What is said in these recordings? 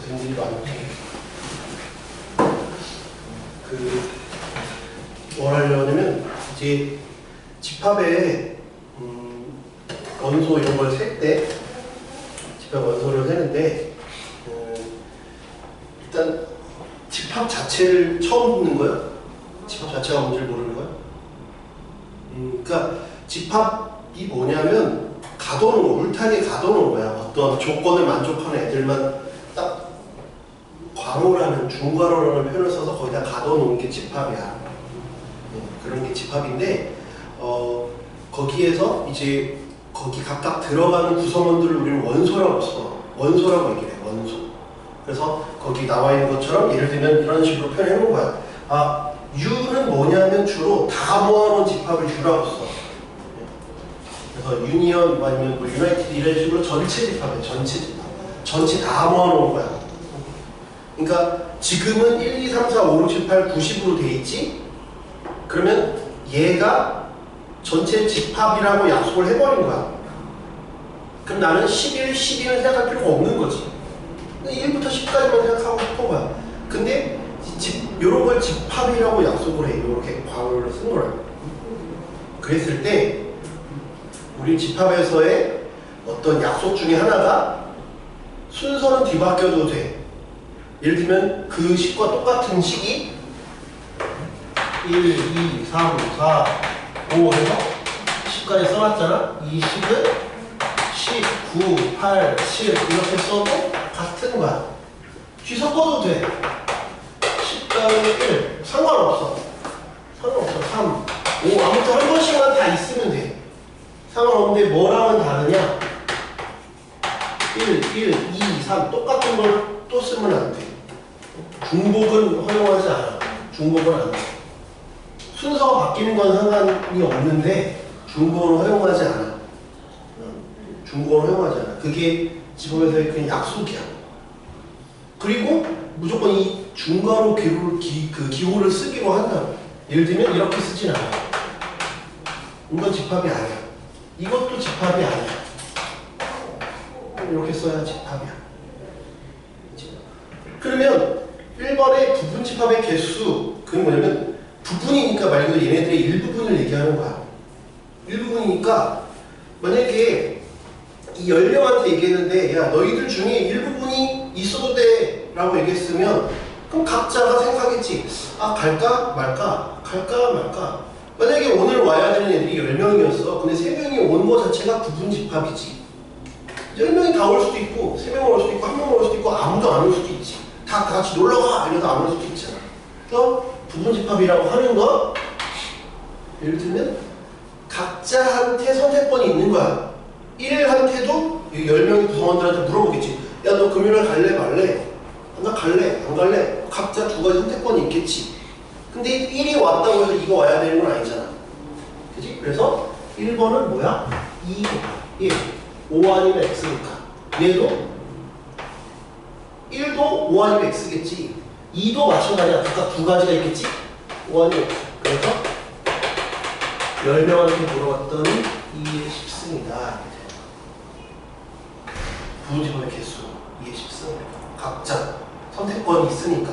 선생님들이 많은데 뭘 하려냐면 이제 집합에 원소 이런 걸 셀 때 집합 원소를 세는데 일단 집합 자체를 처음 듣는 거예요? 집합 자체가 뭔지를 모르는 거예요? 그러니까 집합이 뭐냐면 가둬놓은 거, 울타리에 가둬놓은 거야. 어떤 조건을 만족하는 애들만 딱 괄호라는 중괄호라는 표현을 써서 거기다 가둬놓은 게 집합이야. 그런 게 집합인데 거기에서 이제 거기 각각 들어가는 구성원들을 우리는 원소라고 써. 원소라고 얘기해. 원소. 그래서 거기 나와 있는 것처럼 예를 들면 이런 식으로 표현해 놓은 거야. 아, U는 뭐냐면 주로 다 모아놓은 집합을 U라고 써. 그래서 유니언 아니면 뭐 유나이티드 이런 식으로 전체 집합이야. 전체 집합. 전체 다 모아놓은 거야. 그러니까 지금은 1, 2, 3, 4, 5, 6, 7, 8, 90으로 돼 있지? 그러면 얘가 전체 집합이라고 약속을 해버린 거야. 그럼 나는 11, 12는 생각할 필요가 없는 거지. 1부터 10까지만 생각하고 싶은 거야. 근데 이런 걸 집합이라고 약속을 해. 이렇게 괄호를 쓴 거야. 그랬을 때 우리 집합에서의 어떤 약속 중에 하나가 순서는 뒤바뀌어도 돼. 예를 들면 그 식과 똑같은 식이 1, 2, 3, 4, 5 해서 10까지 써놨잖아. 이 식은 10, 9, 8, 7 이렇게 써도 같은 거야. 뒤섞어도 돼. 10 다음에 1 상관없어. 상관없어. 3, 5 아무튼 한 번씩만 다 있으면 돼. 상관없는데 뭐랑은 다르냐? 1, 2, 3 똑같은 걸 또 쓰면 안 돼. 중복은 허용하지 않아. 중복은 안 돼. 순서가 바뀌는 건 상관이 없는데 중복은 허용하지 않아. 중복은 허용하지 않아. 그게 집합에서의 그냥 약속이야. 그리고 무조건 이 중괄호 기호를 쓰기로 한다. 예를 들면 이렇게 쓰진 않아. 이건 집합이 아니야. 이것도 집합이 아니야. 이렇게 써야 집합이야. 그러면 1번의 부분 집합의 개수, 그건 뭐냐면 부분이니까 말 그대로 얘네들의 일부분을 얘기하는 거야. 일부분이니까 만약에 이 10명한테 얘기했는데 야 너희들 중에 일부분이 있어도 돼 라고 얘기했으면 그럼 각자가 생각하겠지. 아 갈까 말까 갈까 말까. 만약에 오늘 와야 되는 애들이 10명이었어. 근데 3명이 온 거 자체가 부분 집합이지. 10명이 다 올 수도 있고 3명 올 수도 있고 1명 올 수도 있고 아무도 안 올 수도 있지. 다 같이 놀러가 이러다 안 올 수도 있잖아. 그래서 부분 집합이라고 하는 건 예를 들면 각자한테 선택권이 있는 거야. 1한테도 10명의 구성원들한테 물어보겠지. 야 너 금요일날 갈래 말래? 나 갈래 안 갈래? 각자 두 가지 선택권이 있겠지. 근데 1이 왔다고 해서 이거 와야 되는 건 아니잖아. 그치? 그래서 1번은 뭐야? 2, 1 5 아니면 X니까 얘도 1도 5 아니면 X겠지. 2도 마찬가지야. 각각 두 가지가 있겠지? 5 아니면 X. 그래서 10명한테 물어봤더니 2의 10승이다. 부분집합의 개수 2의 10승. 각자 선택권이 있으니까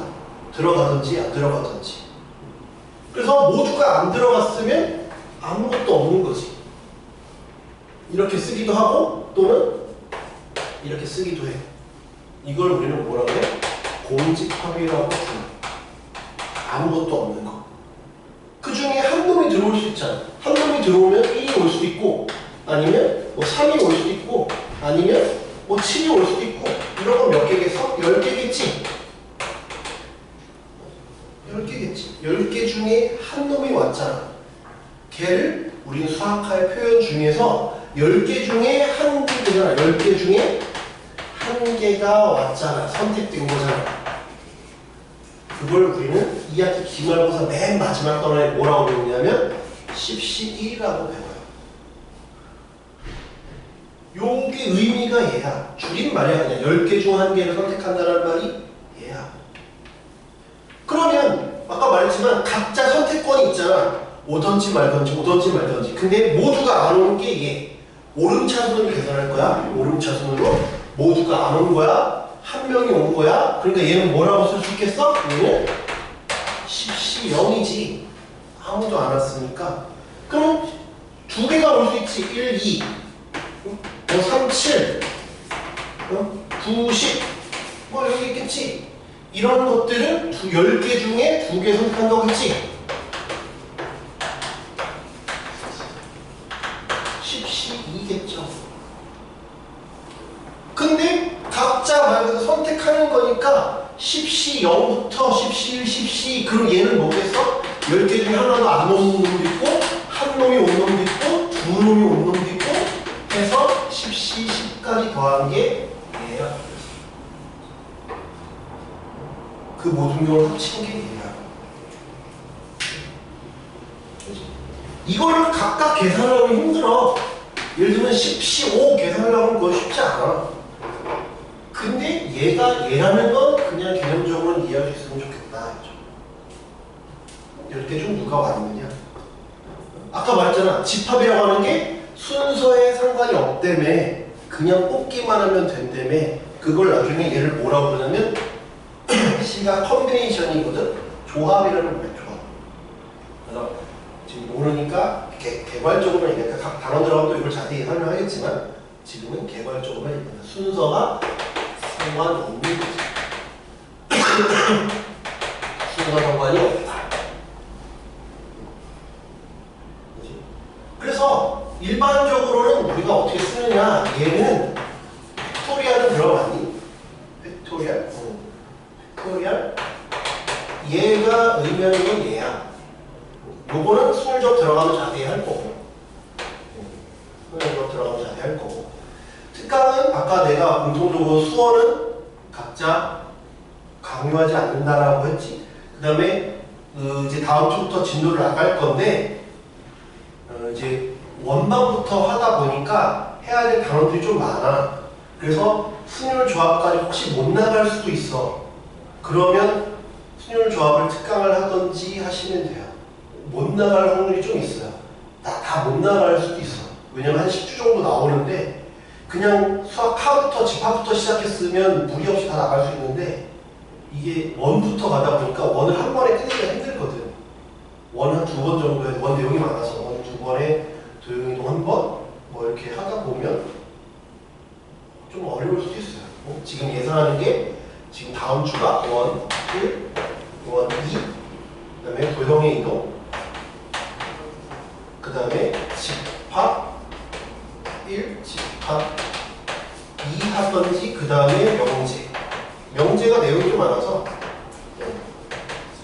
들어가든지 안 들어가든지. 그래서 모두가 안 들어갔으면 아무것도 없는 거지. 이렇게 쓰기도 하고 또는 이렇게 쓰기도 해. 이걸 우리는 뭐라고 해? 공집합이라고 부르. 아무것도 없는 거. 그 중에 한 놈이 들어올 수 있잖아. 한 놈이 들어오면 1이 올 수도 있고 아니면 뭐 3이 올 수도 있고 아니면 뭐 7이 올 수도 있고 이런 건 몇 개겠어? 10개겠지? 10개겠지. 10개 중에 한 놈이 왔잖아. 걔를 우리는 수학화의 표현 중에서 10개 중에 한 개잖아. 10개 중에 한 개가 왔잖아. 선택된 거잖아. 그걸 우리는 2학기 기말고사 맨 마지막 단원에 뭐라고 배우냐면 10-11이라고 배워요. 요게 의미가 얘야. 줄임말이야. 그냥 10개 중 한 개를 선택한다는 말이 얘야. 그러면 아까 말했지만 각자 선택권이 있잖아. 오던지 말던지 오던지 말던지. 근데 모두가 안 오는 게 얘. 오름차순으로 계산할 거야. 오름차순으로 모두가 안 온 거야. 한 명이 온 거야. 그러니까 얘는 뭐라고 쓸 수 있겠어? 얘는 10시 0이지. 아무도 안 왔으니까. 그럼 두 개가 올 수 있지. 1, 2, 3, 7, 9, 10. 뭐 여기 있겠지. 이런 것들은 10개 중에 2개 선택한 거겠지. 10시 2겠죠. 근데 각자 말 그대로 선택하는 거니까 10시 0부터 10시 1, 10시 2. 그럼 얘는 뭐겠어? 10개 중에 하나도 안 오는 놈도 있고 한 놈이 온 놈도 있고 두 놈이 온 놈도 있고 해서 10시 10까지 더한 게 얘야. 그 모든 경우를 합친 게 얘야. 이거를 각각 계산하기 힘들어. 예를 들면 10시 5 계산하려고 하면 그거 쉽지 않아. 근데 얘가 얘라는 건 그냥 개념적으로는 이해할 수 있으면 좋겠다. 10개 중 누가 왔느냐. 아까 말했잖아. 집합이라고 하는 게 순서에 상관이 없다며. 그냥 뽑기만 하면 된다며. 그걸 나중에 얘를 뭐라고 그러냐면 C가 컨비네이션이거든. 조합이라는 거야. 조합. 그래서 지금 모르니까 개괄적으로 얘기하니까 각 단어 들어가면 또 이걸 자세히 설명하겠지만 지금은 개괄적으로만 얘기합니다. 순서가 상관없는 거지. 순서가 상관이 없다. 그래서 일반적으로는 우리가 어떻게 쓰느냐. 얘는 팩토리얼은 들어가니? 팩토리얼? 팩토리얼? 얘가 의미하는 건 얘야. 요거는 순열적 들어가면 자세히 할 거고. 순열적 들어가면 자세히 할 거고. 특강은 아까 내가 공통적으로 수어는 각자 강요하지 않는다라고 했지. 그 다음에 이제 다음 주부터 진도를 나갈 건데 이제 원반부터 하다 보니까 해야 될 단어들이 좀 많아. 그래서 순율 조합까지 혹시 못 나갈 수도 있어. 그러면 순율 조합을 특강을 하든지 하시면 돼요. 못 나갈 확률이 좀 있어요. 다 못 나갈 수도 있어. 왜냐면 한 10주 정도 나오는데 그냥 수학 하부터 집합부터 시작했으면 무리 없이 다 나갈 수 있는데 이게 원부터 가다 보니까 원을 한 번에 끝내기가 힘들거든. 원 한 2번 정도 해서 원 내용이 많아서 원 2번에 도형이동 한 번 뭐 이렇게 하다 보면 좀 어려울 수도 있어요. 지금 예상하는 게 지금 다음 주가 원 1, 원 2, 그 다음에 도형의 이동, 그 다음에 집합 1, 집합 2 하던지 그 다음에 명제. 명제가 내용이 좀 많아서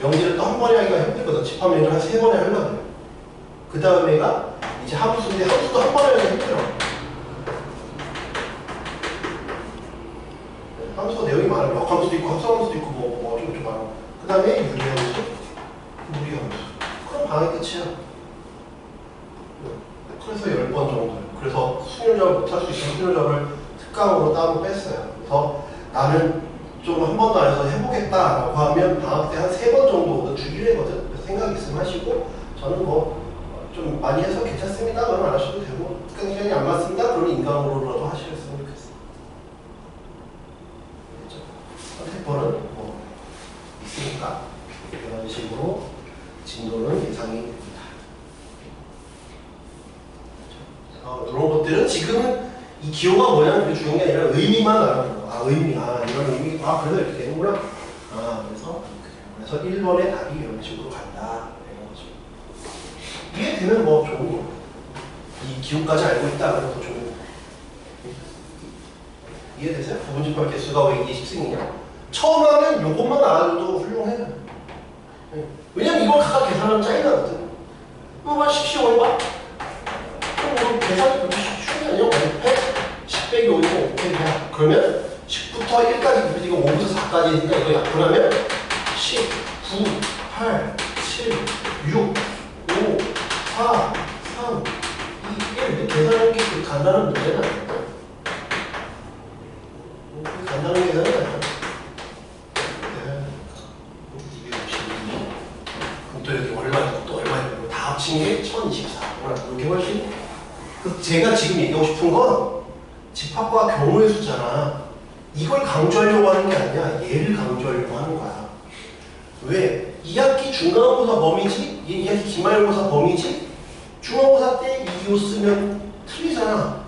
명제를 또 한 번에 하기가 힘들거든. 집합 명제를 한 3번에 하려면. 그 다음에가 이제 함수인데 함수도 한 번에 하기가 힘들어. 함수가 내용이 많아요. 역함수도 있고 합성함수도 있고 뭐 좀 많아. 그 다음에 유리함수, 무리함수. 그럼 방의 끝이야. 그래서 10번 정도. 그래서 순열작을 못할 수 있으면 순열작을 특강으로 따로 뺐어요. 그래서 나는 좀 한 번도 안 해서 해보겠다라고 하면 방학 때 한 3번 정도 주 1회거든. 그래서 생각 있으면 하시고 저는 뭐 좀 많이 해서 괜찮습니다. 그러면 안 하셔도 되고 특강 시간이 안 맞습니다. 그러면 인강으로라도 하시겠으면 좋겠어요. 선택번은 뭐 있으니까 이런 식으로 진도는 예상이 됩니다. 이런 것들은 지금은 이 기호가 뭐냐는 그게 중요한 게 아니라 의미만 알아보는 거. 의미, 이런 의미, 그래서 이렇게 되는구나. 그래서 1번의 답이 이런 식으로 간다. 이런 거죠. 이해되면 뭐 좋은 거. 이 기호까지 알고 있다. 그래서 더 좋은 거. 이해되세요? 부분집합 개수가 왜 이게 10승이냐? 처음 하면 요것만 알아도 훌륭해. 왜냐면 이걸 각각 계산하면 짜이 나거든. 뭐 10시 5봐. 그럼 계산이 그렇게 쉬운 게 아니야. 10 빼기 5는 5팩이야. 그러면 10부터 1까지 지금 5부터 4까지 있으니까 이거 약분하면 10, 9, 8, 7, 6, 5, 4, 3, 2, 1 이렇게 계산하는 게 그 간단한 문제는 아니야. 간단한 계산은 아니야. 252. 그럼 또 여기 얼마, 또 얼마, 다 합친 게 1024. 이렇게 훨씬. 제가 지금 얘기하고 싶은 건 집합과 경우의 수잖아. 이걸 강조하려고 하는 게 아니야. 얘를 강조하려고 하는 거야. 왜? 2학기 중간고사 범위지? 2학기 기말고사 범위지? 중간고사 때 이요 쓰면 틀리잖아.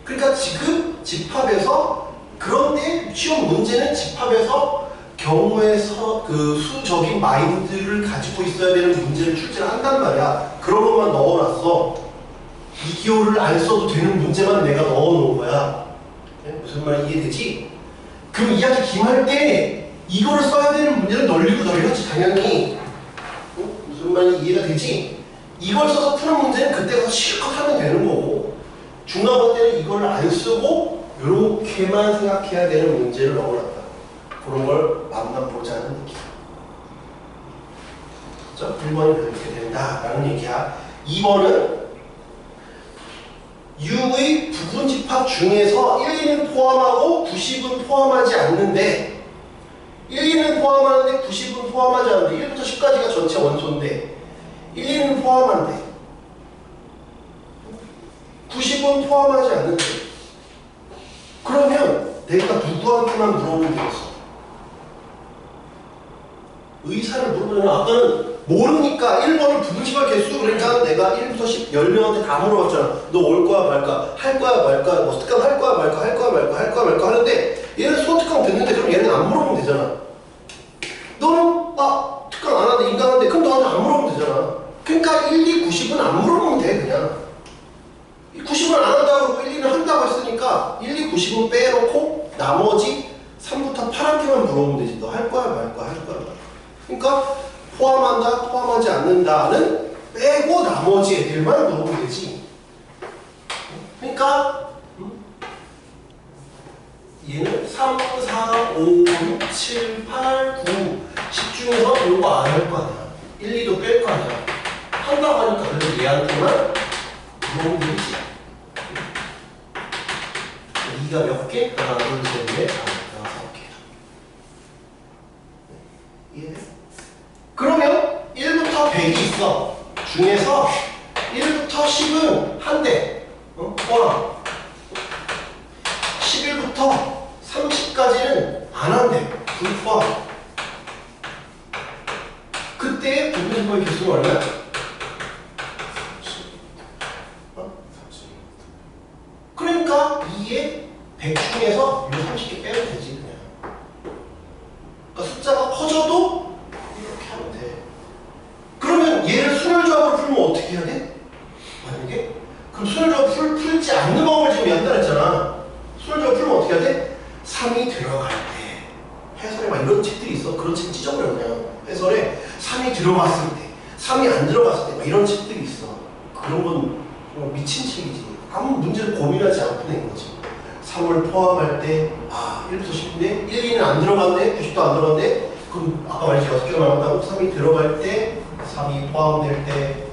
그러니까 지금 집합에서, 그런데 시험 문제는 집합에서 경우의 그 수적인 마인드를 가지고 있어야 되는 문제를 출제를 한단 말이야. 그런 것만 넣어놨어. 이 기호를 안 써도 되는 문제만 내가 넣어놓은 거야. 무슨 말 이해되지? 그럼 2학기 기말 때 이거를 써야 되는 문제는 널리고 널렸지 당연히. 무슨 말이 이해가 되지? 이걸 써서 푸는 문제는 그때 가서 실컷 하면 되는 거고, 중간고사 때는 이걸 안 쓰고 이렇게만 생각해야 되는 문제를 넣어놨다. 그런 걸 맛만 보자는 얘기야. 그렇죠? 1번이 그렇게 된다라는 얘기야. 2번은 U의 부분집합 중에서 1, 2는 포함하고 90은 포함하지 않는데, 1, 2는 포함하는데 90은 포함하지 않는데, 1부터 10까지가 전체 원소인데 1, 2는 포함한데 90은 포함하지 않는데, 그러면 내가 누구한테만 물어보면 되겠어? 의사를 물어보면, 아까는 모르니까 1번을 부분집합 개수, 그러니까 내가 1부터 10, 10명한테 다 물어봤잖아. 너 올 거야 말까? 할 거야 말까? 뭐 특강 할 거야 말까? 할 거야 말까? 할 거야 말까? 하는데 얘는 수학 특강 됐는데 그럼 얘는 안 물어보면 되잖아. 너는 특강 안 하는데 인강한데 그럼 너한테 안 물어보면 되잖아. 그러니까 1, 2, 90은 안 물어보면 돼 그냥. 90은 안 한다고 그러고 1, 2는 한다고 했으니까 1, 2, 90은 빼놓고 나머지 3부터 8한테만 물어보면 되지. 너 할 거야 말까? 할 거야 말까? 그러니까 포함한다, 포함하지 않는다는 빼고 나머지 애들만 물어보면 되지. 그러니까 얘는 3, 4, 5, 6, 7, 8, 9, 10 중에서 이거 안 할 거 아니야. 1, 2도 뺄 거 아니야. 한다고 하니까 그래서 얘한테만 물어보면 되지. 2가 몇 개? 하나, 둘, 셋, 넷, 다섯 개. 이해돼? 그러면 1부터 100이 있어. 중에서 1부터 10은 한 대. 포함. 11부터 30까지는 안 한대. 불포함. 그때 부분집합의 개수는 얼마야? 그러니까 2에 100 중에서 이 30개 빼면 되지 그냥. 그러니까 숫자가 커져도 이렇게 하면 돼. 그러면 얘를 순혈조합으로 풀면 어떻게 해야 돼? 만약에? 그럼 순혈조합 풀지 않는 방법을 지금 연달했잖아. 순혈조합 풀면 어떻게 해야 돼? 3이 들어갈 때 해설에 막 이런 책들이 있어. 그런 책 찢어버려 그냥. 해설에 3이 들어갔을 때, 3이 안 들어갔을 때 막 이런 책들이 있어. 그런 건 미친 책이지. 아무 문제를 고민하지 않고 낸 거지. 3을 포함할 때 1부터 10인데 1, 2는 안 들어갔네? 90도 안 들어갔네? 그럼 아까 말했지 6개가 나왔다고? 3이 들어갈 때, 3이 포함될 때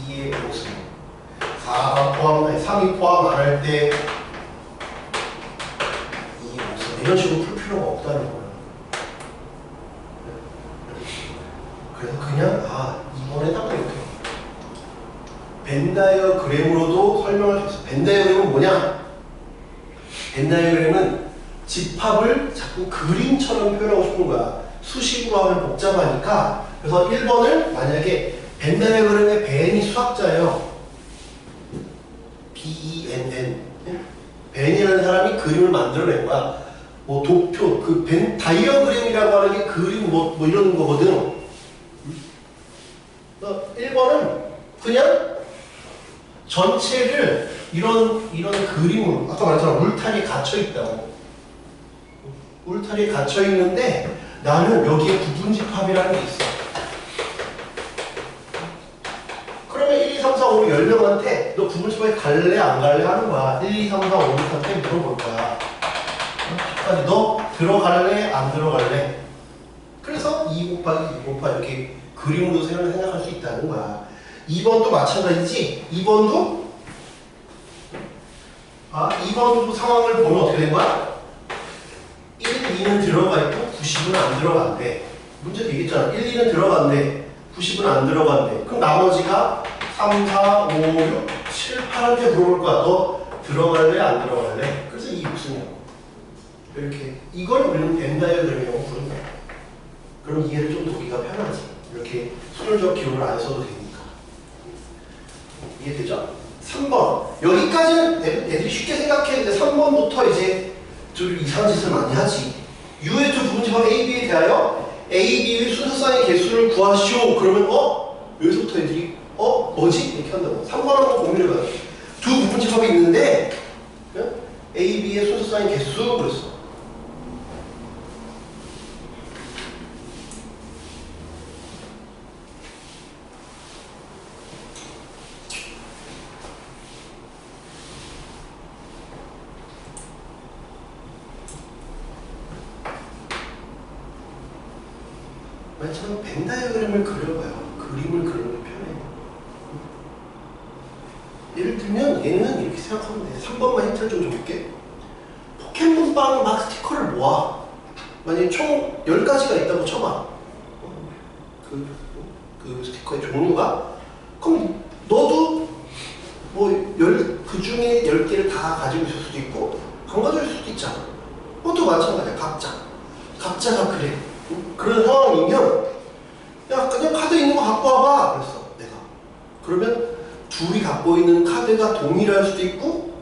2의 모습, 4가 3이 포함 안 할 때 2의 모습. 이런 식으로 풀 필요가 없다는 거야. 그래서 그냥 이번에 딱 이렇게 벤 다이어그램으로도 설명할 수 있어. 벤 다이어그램은 뭐냐? 벤 다이어그램은 집합을 자꾸 그림처럼 표현하고 싶은 거야. 수식으로 하면 복잡하니까. 그래서 1번을 만약에 벤 다이어그램의 벤이 수학자예요. B-E-N-N. 벤이라는 사람이 그림을 만들어낸 거야. 뭐 도표, 그 벤 다이어그램이라고 하는 게 그림 뭐 이런 거거든. 1번은 그냥 전체를 이런 그림으로, 아까 말했잖아. 울타리에 갇혀있다고. 울타리에 갇혀있는데 나는 여기에 부분집합이라는 게 있어. 그러면 1, 2, 3, 4, 5, 10명한테 너 부분집합에 갈래 안 갈래 하는 거야. 1, 2, 3, 4, 5, 6한테 물어볼 거야. 너 들어갈래 안 들어갈래? 그래서 2 곱하기 2 곱하기 이렇게 그림으로 생각할 수 있다는 거야. 2번도 마찬가지지? 2번도 2번도 상황을 보면 어떻게 된 거야? 1, 2는 들어가 있고 90은 안 들어간대. 문제 되겠잖아. 1, 2는 들어간대. 90은 안 들어간대. 그럼 나머지가 3, 4, 5, 6, 7, 8한테 물어볼 거야. 너 들어갈래 안 들어갈래? 그래서 이 무슨이야? 이렇게 이걸 우리는 벤 다이어그램이라고 부른다. 그럼 이해를 좀 돕기가 편하지. 이렇게 순환적 기호를 안 써도 되니까. 이해되죠? 3번. 여기까지는 애들이 쉽게 생각했는데 3번부터 이제 좀 이상한 짓을 많이 하지. U의 두 부분집합 A, B에 대하여 A, B의 순서쌍의 개수를 구하시오. 그러면 여기서부터 애들이 뭐지? 이렇게 한다고. 3번 한번 고민을 해봐요. 두 부분집합이 있는데 A, B의 순서쌍의 개수 그랬어. 저는 벤 다이어그램을 그려봐요. 그림을 그리는 게 편해요. 예를 들면 얘는 이렇게 생각하면 돼. 3번만 힌트를 좀 줘볼게. 포켓몬빵 막 스티커를 모아. 만약에 총 10가지가 있다고 쳐봐. 그 스티커의 종류가. 그럼 너도 그 중에 10개를 다 가지고 있을 수도 있고 안 가지고 있을 수도 있잖아. 그것도 마찬가지야. 각자가 그래. 그런 상황이면 야 그냥 카드 있는 거 갖고 와봐 그랬어 내가. 그러면 둘이 갖고 있는 카드가 동일할 수도 있고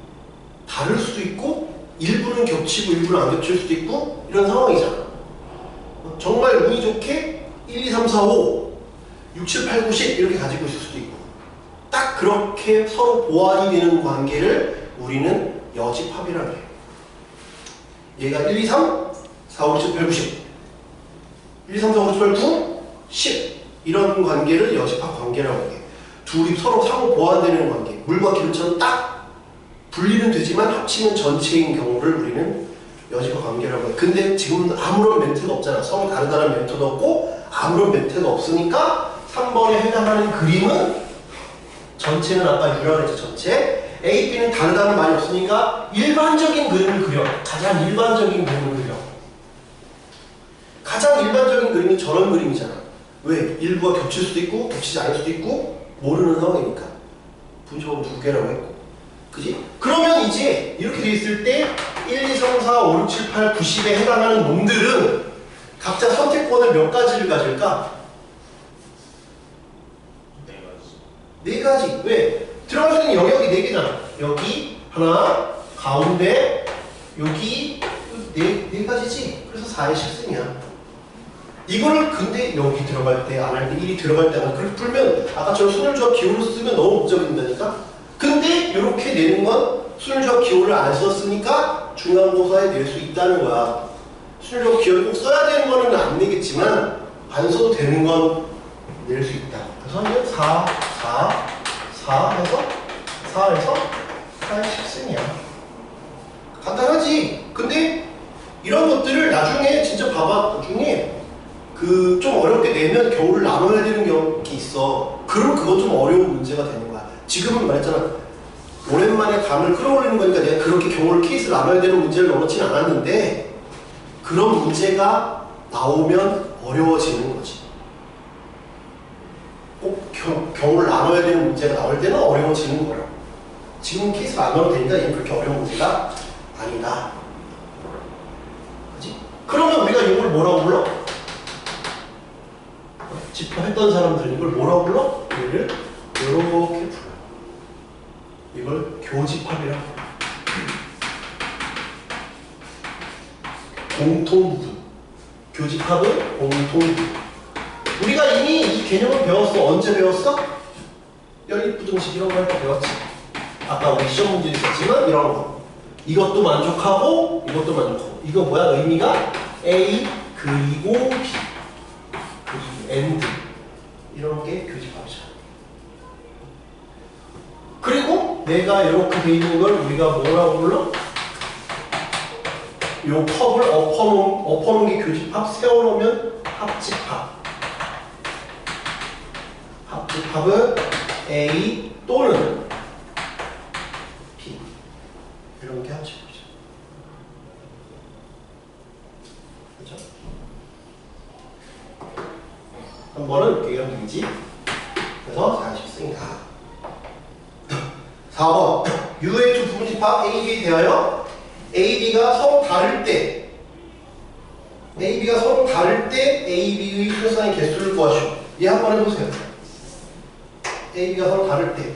다를 수도 있고 일부는 겹치고 일부는 안 겹칠 수도 있고 이런 상황이잖아. 정말 운이 좋게 1, 2, 3, 4, 5 6, 7, 8, 9, 10 이렇게 가지고 있을 수도 있고 딱 그렇게 서로 보완이 되는 관계를 우리는 여집합이라고 해요. 얘가 1, 2, 3, 4, 5, 6, 7, 8, 9, 10 1, 2, 3, 4, 5, 6, 7, 8, 9, 10 이런 관계를 여집합 관계라고 해. 둘이 서로 상호 보완되는 관계. 물과 기름처럼 딱 분리는 되지만 합치면 전체인 경우를 우리는 여집합 관계라고 해. 근데 지금은 아무런 멘트가 없잖아. 서로 다르다는 멘트도 없고 아무런 멘트가 없으니까 3번에 해당하는 그림은 전체는 아까 유라고 했죠. 전체 A, B는 다르다는 말이 없으니까 일반적인 그림을 그려. 가장 일반적인 그림을 그려. 가장 일반적인 그림이 저런 그림이잖아. 왜? 일부가 겹칠 수도 있고 겹치지 않을 수도 있고 모르는 상황이니까. 분집합은 두 개라고 했고. 그지? 그러면 이제 이렇게 돼 있을 때 1, 2, 3, 4, 5, 6, 7, 8, 9, 10에 해당하는 놈들은 각자 선택권을 몇 가지를 가질까? 네 가지. 왜? 들어갈 수 있는 영역이 4개잖아. 여기 하나, 가운데, 여기 네 가지지. 그래서 4의 실승이야. 이거를 근데 여기 들어갈 때 안 할 때 1이 들어갈 때 안 할 때 그렇게 풀면 아까처럼 순혈조합 기호를 쓰면 너무 복잡해진다니까. 근데 이렇게 내는 건 순혈조합 기호를 안 썼으니까 중간고사에 낼 수 있다는 거야. 순혈조합 기호를 꼭 써야 되는 거는 안 내겠지만 안 써도 되는 건 낼 수 있다. 그래서 하면 4, 4, 4 해서 4에서 4의 실승이야. 간단하지. 근데 이런 것들을 나중에 진짜 봐봐. 나중에 좀 어렵게 내면 겨울을 나눠야 되는 경우가 있어. 그럼 그거 좀 어려운 문제가 되는 거야. 지금은 말했잖아. 오랜만에 감을 끌어올리는 거니까 내가 그렇게 겨울 케이스를 나눠야 되는 문제를 넣어놓진 않았는데 그런 문제가 나오면 어려워지는 거지. 꼭 겨울을 나눠야 되는 문제가 나올 때는 어려워지는 거야. 지금 케이스를 안 넣어도 되니까 얘는 그렇게 어려운 문제가 아니다. 그치? 그러면 우리가 이걸 뭐라고 불러? 집합했던 사람들은 이걸 뭐라고 불러? 얘를 이렇게 불러. 이걸 교집합이라고 불러. 공통부분. 교집합은 공통부분. 우리가 이미 이 개념을 배웠어. 언제 배웠어? 연립부등식 이런 거 할 때 배웠지. 아까 우리 시험 문제 있었지만 이런 거. 이것도 만족하고 이것도 만족하고. 이거 뭐야? 의미가 A 그리고 B 그리고 AND 이런 게 교집합이죠. 그리고 내가 이렇게 돼 있는 걸 우리가 뭐라고 불러? 요 컵을 엎어놓은 게 교집합, 세워놓으면 합집합. 합집합은 A 또는 B 이런 게 합집합이죠. 그렇죠? 한 번은 이렇게 연기지. 그래서 40승이다. 4번 U의 두 부분집합 A, B에 대하여 A, B가 서로 다를 때 A, B가 서로 다를 때 A, B의 필요상의 개수를 구하시오. 얘 한번 해보세요. A, B가 서로 다를 때.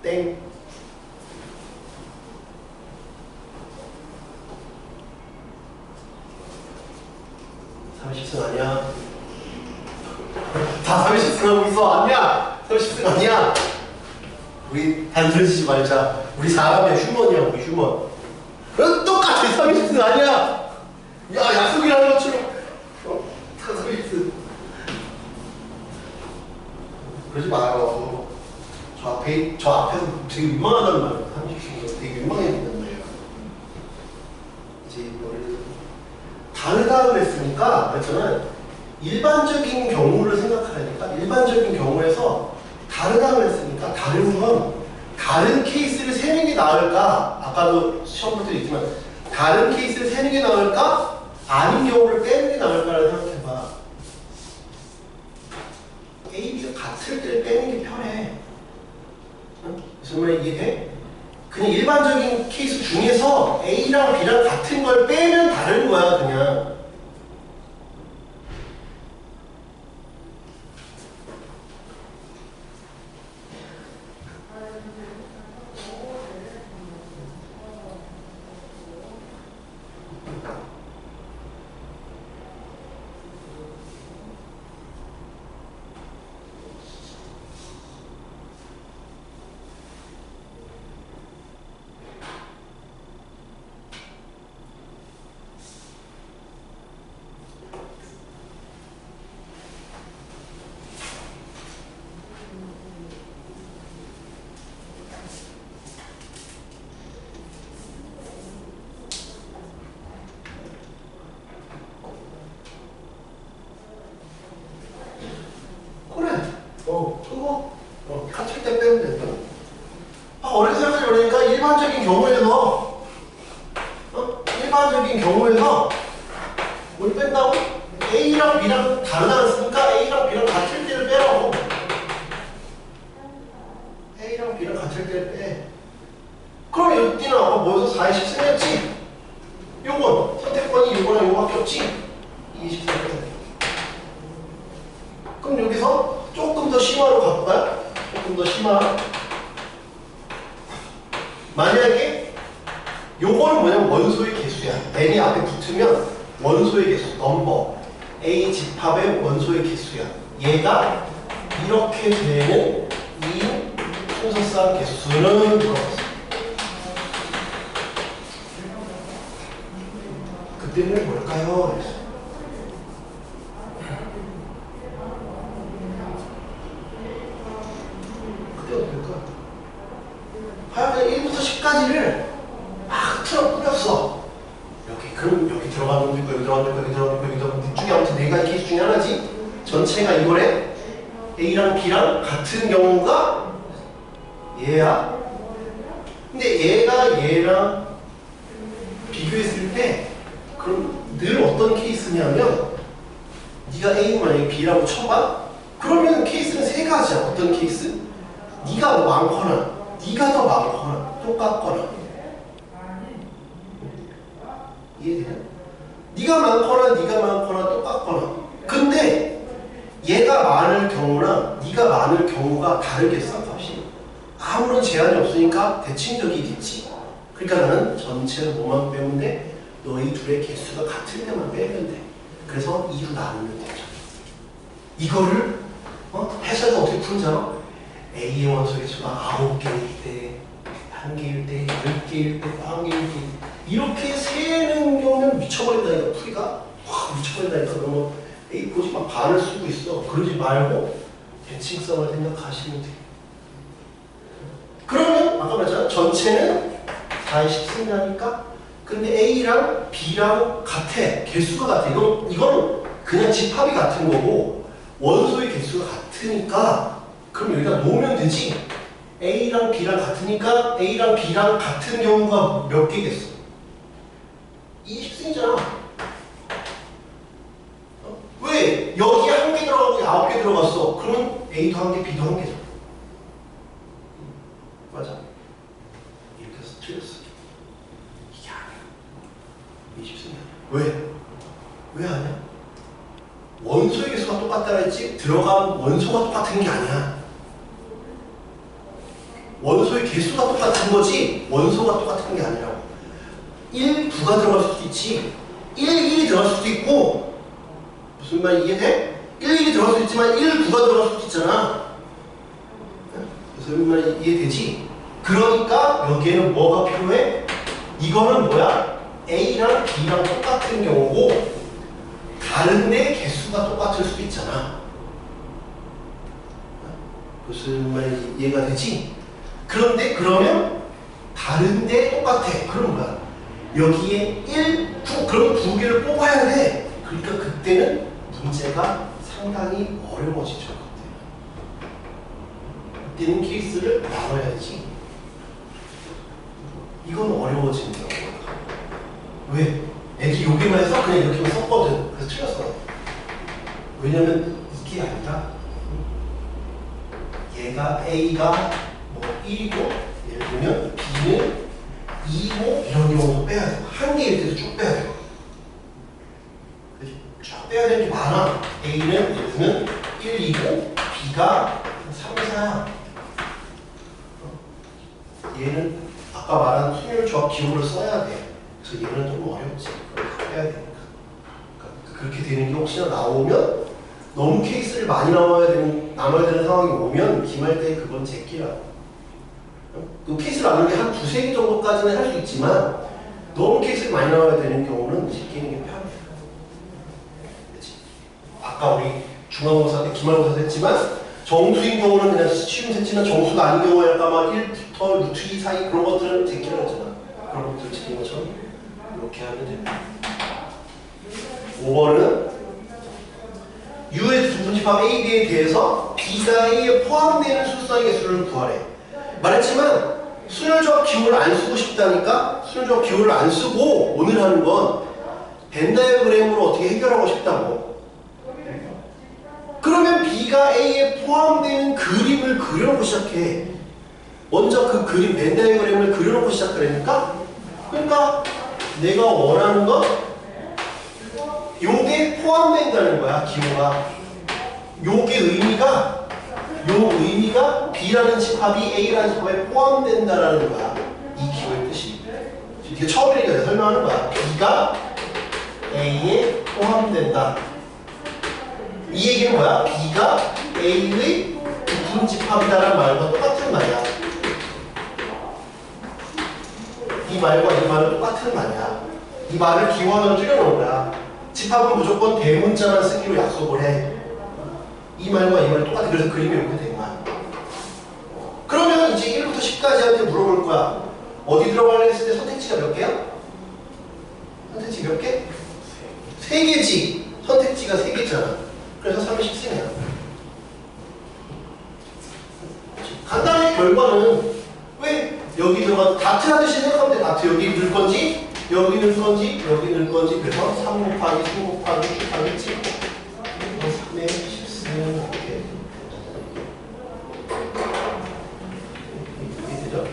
땡. 30승 아니야. 다 30승 하고 있어. 아니야. 30승 아니야. 우리 단순 치지 말자. 우리 사람의 휴먼이야. 우리 휴먼. 똑같아. 30승 아니야. 야, 약속이라는 것처럼. 다 30승. 그러지 마요. 저 앞에서 되게 민망하단 말이야. 30승. 되게 민망해진단 말이야. 이제 이거를 다르다 그랬으니까, 그랬잖아. 일반적인 경우를 생각하라니까. 일반적인 경우에서 다르다 그랬으니까 다른 건 다른 케이스를 세는 게 나을까? 아까도 시험부터 있지만 다른 케이스를 세는 게 나을까? 아닌 경우를 빼는 게 나을까를 생각해봐. A, B가 같을 때를 빼는 게 편해. 응? 정말 이해돼? 그냥 일반적인 케이스 중에서 A랑 B랑 같은 걸 빼면 다른 거야, 그냥. 같을 때 빼면 된다. 어렵게 생각하려니까 일반적인 경우에서 일반적인 경우에서 뭘 뺀다고? A랑 B랑 다르다 그랬으니까 A랑 B랑 같을 때를 빼라고. A랑 B랑 같을 때를 빼. 그럼 여기는 아까 뭐여서 4에 10승 했지? 요건 선택권이 요거랑 요거밖에 없지? 20승 했지. 그럼 여기서 조금 더 심화로 가볼까요? 조금 더 심화. 만약에 요거는 뭐냐면 원소의 개수야. n이 앞에 붙으면 원소의 개수, 넘버. A 집합의 원소의 개수야. 얘가 이렇게 되는 이 순서상 개수는 물어봤어. 그때는 뭘까요? 그때 어떨까? 하여간 1부터 10까지를 막 틀어 뿌렸어. 그럼 여기 들어가는 놈도 있고, 여기 들어가는 놈도 있고, 여기 들어가는 놈도 있고, 여기 들어가는 놈도 중에 아무튼 네 가지 케이스 중에 하나지. 전체가 이거래. A랑 B랑 같은 경우가 얘야. 근데 얘가 얘랑 비교했을 때 그럼 늘 어떤 케이스냐면 네가 A 만약에 B라고 쳐봐. 그러면 케이스는 세 가지야. 어떤 케이스? 네가 뭐 많거나 네가 더 많거나 똑같거나. 이해되냐? 네가 많거나 똑같거나. 근데 얘가 많을 경우랑 네가 많을 경우가 다르겠어, 값이. 아무런 제한이 없으니까 대칭적이겠지. 그러니까 나는 전체를 뭐만 빼면 돼? 너희 둘의 개수가 같을 때만 빼면 돼. 그래서 2로 나누면 되죠. 이거를 해석을 어떻게 풀잖아? A의 원소 개수가 9개일 때, 1개일 때, 10개일 때, 1개일 때 이렇게 세는 경우는 미쳐버린다니까. 풀이가 확 미쳐버린다니까. 그러면 A 보지 막 반을 쓰고 있어. 그러지 말고 대칭성을 생각하시면 돼. 그러면 아까 말했잖아. 전체는 4의 10승이니까. 근데 A랑 B랑 같아. 개수가 같아. 이건 그냥 집합이 같은 거고 원소의 개수가 같으니까 그럼 여기다 놓으면 되지. A랑 B랑 같으니까 A랑 B랑 같은 경우가 몇 개겠어? 2의 10승이잖아. 왜? 여기에 1개 들어가고 9개 들어갔어. 그러면 A도 1개, B도 1개잖아. 맞아. 이렇게 해서 틀렸어. 이게 아니야. 20승이야. 왜? 왜 아니야? 원소의 개수가 똑같다 했지 들어간 원소가 똑같은 게 아니야. 원소의 개수가 똑같은 거지 원소가 똑같은 게 아니라고. 1, 9가 들어갈 수도 있지 1, 1이 들어갈 수도 있고 무슨 말 이해돼? 1, 1이 들어갈 수도 있지만 1, 9가 들어갈 수도 있잖아. 무슨 말 이해되지? 그러니까 여기에는 뭐가 필요해? 이거는 뭐야? A랑 B랑 똑같은 경우고 다른데 개수가 똑같을 수도 있잖아. 무슨 말인지 이해가 되지? 그런데 그러면 다른데 똑같아. 그럼 뭐야? 여기에 1, 9 그럼 2개를 뽑아야 돼. 그러니까 그때는 문제가 상당히 어려워지죠. 그때는 케이스를 나눠야지. 이건 어려워지는 경우가. 왜? 애기 여기만 해서 그냥 이렇게만 썼거든. 그래서 틀렸어. 왜냐면 이게 아니라 얘가 A가 뭐 1이고 예를 들면 B는 2고 이런 경우도 빼야 돼. 한 개 이렇게 해서 쭉 빼야 돼. 쭉 빼야 되는 게 많아. A는 예를 들면 1, 2고 B가 3, 4야. 얘는 아까 말한 순열 조합 기호를 써야 돼. 그래서 얘는 좀 어렵지. 그걸 빼야 되니까. 그러니까 그렇게 되는 게 혹시나 나오면 너무 케이스를 많이 남아야 되는 상황이 오면 기말 때 그건 제끼라고. 그 케이스를 나누는 게 한 두세 개 정도까지는 할 수 있지만 너무 케이스를 많이 나와야 되는 경우는 제끼는 게 편해. 그렇지? 아까 우리 중간고사 때 기말고사 때 했지만 정수인 경우는 그냥 쉬운 셋지만 정수가 아닌 경우에 약간 막 1부터 루트 2 사이 그런 것들은 제끼라고 했잖아. 그런 것들을 제끼는 것처럼 이렇게 하면 됩니다. 5번은 U의 두분집합 A, B에 대해서 B가 A에 포함되는 수수상의 개수를 구하래. 말했지만 순열조합 기호를 안 쓰고 싶다니까 순열조합 기호를 안 쓰고 오늘 하는 건 벤 다이어그램으로 어떻게 해결하고 싶다고. 그러면 B가 A에 포함되는 그림을 그려놓고 시작해. 먼저 그 그림 벤 다이어그램을 그려놓고 시작하려니까 그러니까 내가 원하는 건 요게 포함된다는 거야. 기호가 요게 의미가 B라는 집합이 A라는 집합에 포함된다라는 거야. 이 기호의 뜻이. 이게 처음이니까 내가 설명하는 거야. B가 A에 포함된다. 이 얘기는 뭐야? B가 A의 부분집합이라는 말과 똑같은 말이야. 이 말과 이 말은 똑같은 말이야. 이 말을 기호 하나로 줄여놓은 거야. 집합은 무조건 대문자만 쓰기로 약속을 해. 이 말과 이 말이 똑같아. 그래서 그림이 이렇게 된 거야. 그러면 이제 1부터 10까지한테 물어볼 거야. 어디 들어가려고 했을 때 선택지가 몇 개야? 선택지 몇 개? 3개지. 선택지가 3개잖아. 그래서 30승이야. 간단히 결과는 왜 여기 들어가 다트 하듯이 생각하면 돼. 다트 여기 넣을 건지 여기 넣을 건지 여기 넣을 건지 그래서 3 곱하기 3 곱하기 7 곱하기 7 3에 10승 이렇게 되죠?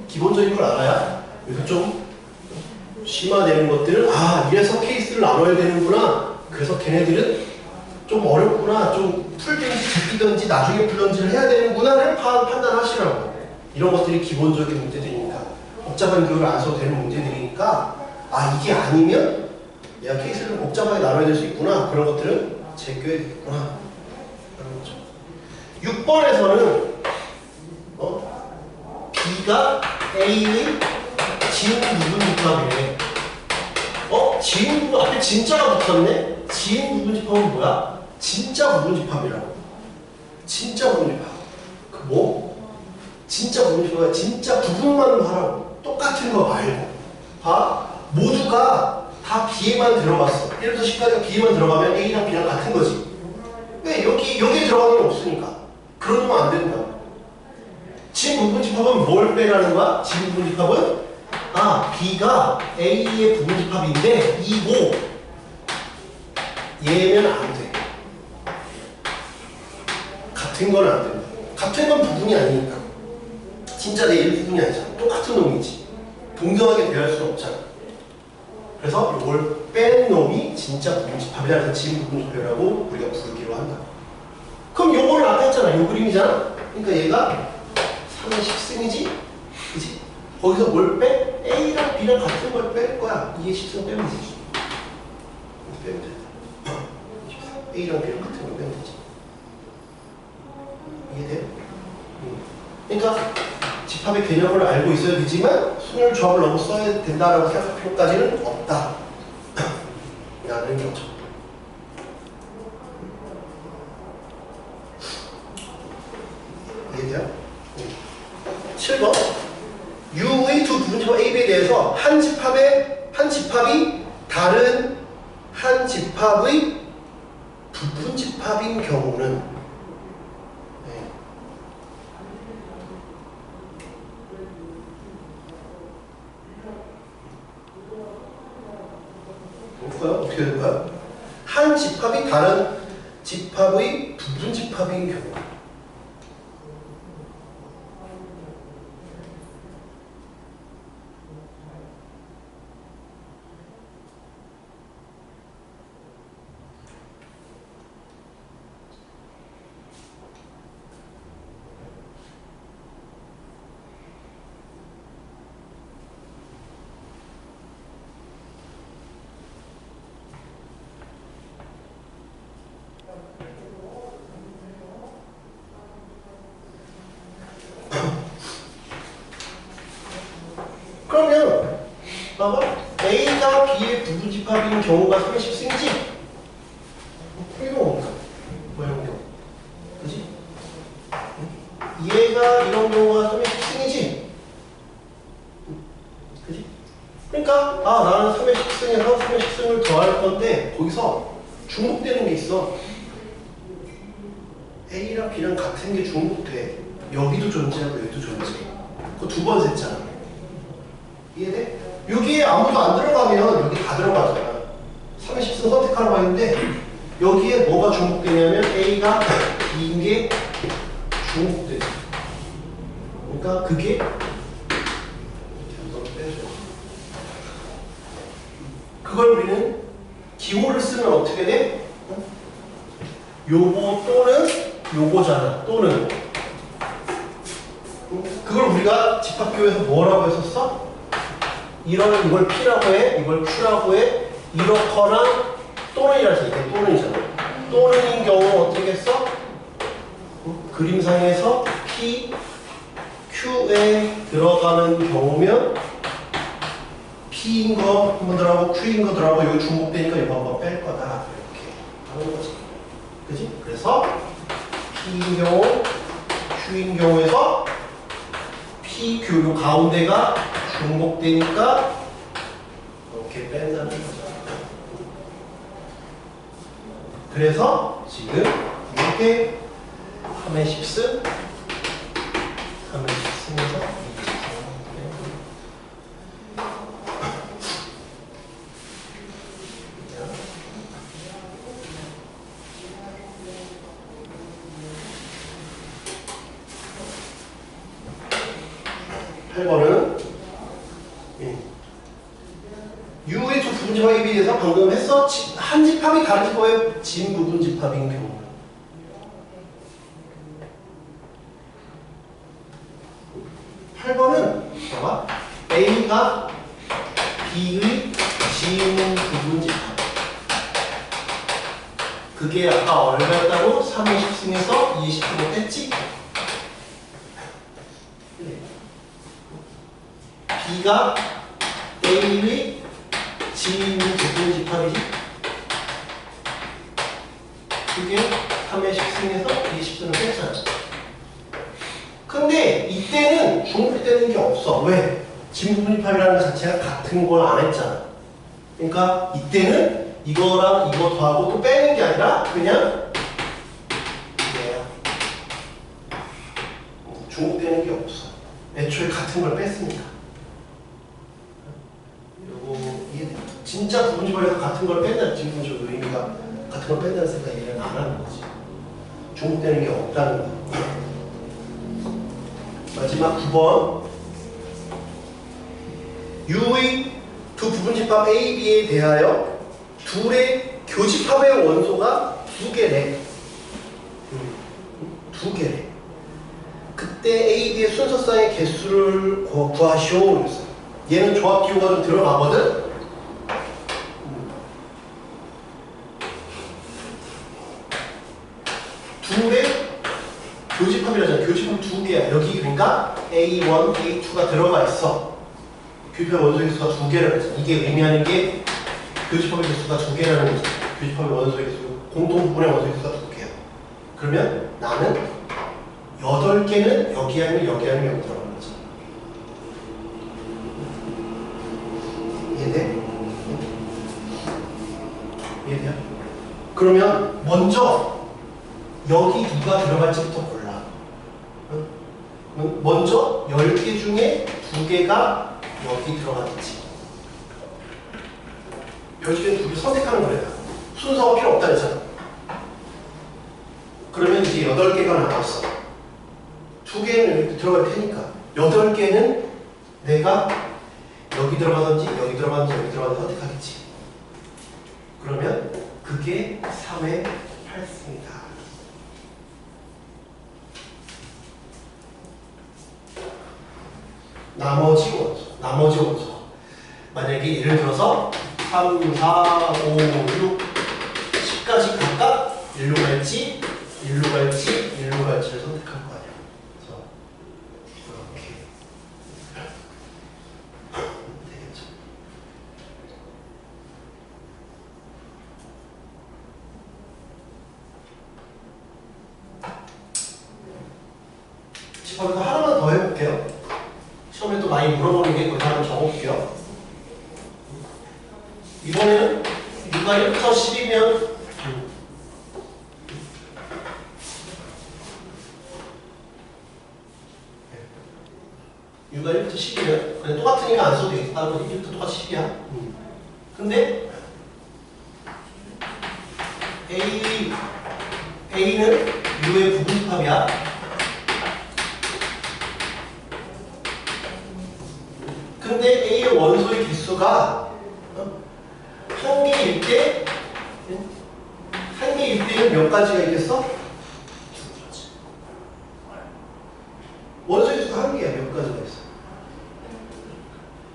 기본적인 걸 알아야 여기서 좀 심화되는 것들은 이래서 케이스를 나눠야 되는구나. 그래서 걔네들은 좀 어렵구나. 좀 풀든지 제끼든지 나중에 풀든지를 해야 되는구나를 판단하시라고. 이런 것들이 기본적인 문제들이니까 복잡한 교육을 안 써도 되는 문제들이니까 이게 아니면 내가 케이스를 복잡하게 나눠야 될 수 있구나. 그런 것들은 제껴야 되겠구나. 그런 거죠. 6번에서는 B가 A의 지인 부분집합이래. 지인 부분 앞에 진짜가 붙었네? 지인 부분집합은 뭐야? 진짜 부분집합이라고. 진짜 부분집합. 그 뭐? 진짜 부분집합은 진짜 부분만 하라고. 똑같은 거 말고. 봐. 모두가 다 B에만 들어갔어. 1부터 10까지가 B에만 들어가면 A랑 B랑 같은 거지. 왜? 여기에 들어가는 게 없으니까. 그러면 안 된다. 진부분집합은 뭘 빼라는 거야? 진부분집합은 B가 A의 부분집합인데 이고 얘면 안 돼. 같은 건 안 된다. 같은 건 부분이 아니니까. 진짜 내 일부분이 아니잖아. 똑같은 놈이지. 동등하게 대할 수는 없잖아. 그래서 이걸 뺀 놈이 진짜 부분집합이라 해서 진부분집합이라고 우리가 부르기로 한다. 그럼 요거는 아까 했잖아. 요 그림이잖아. 그러니까 얘가 3의 10승이지? 그치? 거기서 뭘 빼? A랑 B랑 같은 걸 뺄 거야. 2의 10승 빼면 되지. 빼면 돼. A랑 B랑 같은 걸 빼면 되지. 이해돼? 그러니까 집합의 개념을 알고 있어야 되지만 순열 조합을 너무 써야 된다라고 생각할 필요까지는 없다. 라는 거죠. 이해돼요? 7번 U의 두 부분집합 A, B에 대해서 한 집합이 다른 한 집합의 부분집합인 경우는 볼까요? 어떻게 될까요? 한 집합이 다른 집합의 부분집합인 경우 그러면 봐봐 A가 B의 부분집합인 경우가 30승이지? 이거 뭡니까? 뭐 이런 경우 그지? 얘가 이런 경우가 30승이지? 그지? 그러니까 나는 30승에서 30승을 더할 건데 거기서 중복되는 게 있어. A랑 B랑 같은 게 중복돼. 여기도 존재하고 여기도 존재해. 그거 두 번 셌잖아. 이해돼? 여기에 아무도 안 들어가면 여기 다 들어가잖아. 30승 선택하라고 했는데 여기에 뭐가 중복되냐면 A가 B인 게 중복돼. 그러니까 그게 한번 빼줘. 그걸 우리는 기호를 쓰면 어떻게 돼? 요거 또는 요거잖아. 또는 그걸 우리가 집합교에서 뭐라고 했었어? 이걸 P라고 해, 이걸 Q라고 해, 이렇거나 또는이라서 이게 또는이잖아. 또는인 경우 어떻게 했어? 그림상에서 P, Q에 들어가는 경우면 P인 거 한 번 들어가고 Q인 거 들어가고 여기 중복되니까 이거 한번 뺄 거다. 이렇게 하는 거지. 그지? 그래서 P인 경우, Q인 경우에서 P, Q 요 가운데가 중복되니까 이렇게 뺀다는 거죠. 그래서 지금 이렇게 3의 10승 3의 10승에서 8번은 U의 두 부분집합에 비해서 방금 했어. 한 집합이 다른 집합의 진부분집합인 경우. 봐봐. A가 B의 진부분집합. 그게 아까 얼마였다고? 3의 10승에서 20승을 뺐지? B가 A의 진부분집합이지? 그게 3의 10승에서 20승을 뺐잖아. 근데 이때는 중복되는 게 없어. 왜? 진부분집합이라는 것 자체가 같은 걸 안 했잖아. 그러니까 이때는 이거랑 이거 더하고 또 빼는 게 아니라 그냥 얘야. 중복되는 게 없어. 애초에 같은 걸 뺐습니다. 요거 이해돼요? 진짜 부분집합에서 같은 걸 뺀다는 지금 저도 의미가 같은 걸 뺀다는 생각 이해를 안 하는 거지. 중복되는 게 없다는 거. 마지막 9번. U의 두 부분집합 A, B에 대하여 둘의 교집합의 원소가 두 개래. 두 개래. 그때 A, B의 순서상의 개수를 구하시오. 그랬어요. 얘는 조합 기호가 좀 들어가거든? 둘의 교집합이라잖아. 교집합 두 개야. 여기 그러니까 A1, A2가 들어가 있어. 교집합의 원소 개수가 두 개라고 했어. 이게 의미하는 게 교집합의 개수가 두 개라는 거지. 교집합의 원소 개수, 공통 부분의 원소 개수가 두 개야. 그러면 나는 8개는 여기 아니면 여기 아니면 여기 들어가는 거지. 이해돼? 이해돼요? 그러면 먼저 여기 누가 들어갈지부터 골라. 먼저 10개 중에 2개가 여기 들어가겠지. 10개 2개 선택하는 거래요. 순서가 필요 없다 그랬잖아. 그러면 이제 8개가 남았어. 2개는 여기 들어갈 테니까 8개는 내가 여기 들어가든지 여기 들어가든지 여기 들어가든지 선택하겠지. 그러면 그게 3의 8입니다. 나머지 원소. 만약에 예를 들어서 3, 4, 5, 6, 10까지 각각 일로 갈지, 일로 갈지, 일로 갈지를 선택할 거 아니야. 그래서 이렇게 되겠죠. 집합에서 하나만 더 해볼게요. 시험에 또 많이 물어보는 게 거기서 한번 적어볼게요. 이번에는 6가 1부터 10이면 U가 1부터 10이면 그냥 똑같으니까 안 써도 되겠다. 따로 1부터 똑같이 10이야. 근데 A는 U의 부분집합이야. 근데 A의 원소의 개수가 한 개일 때는 몇 가지가 있겠어? 두 가지. 원소의 개수가 한 개야. 몇 가지가 있어?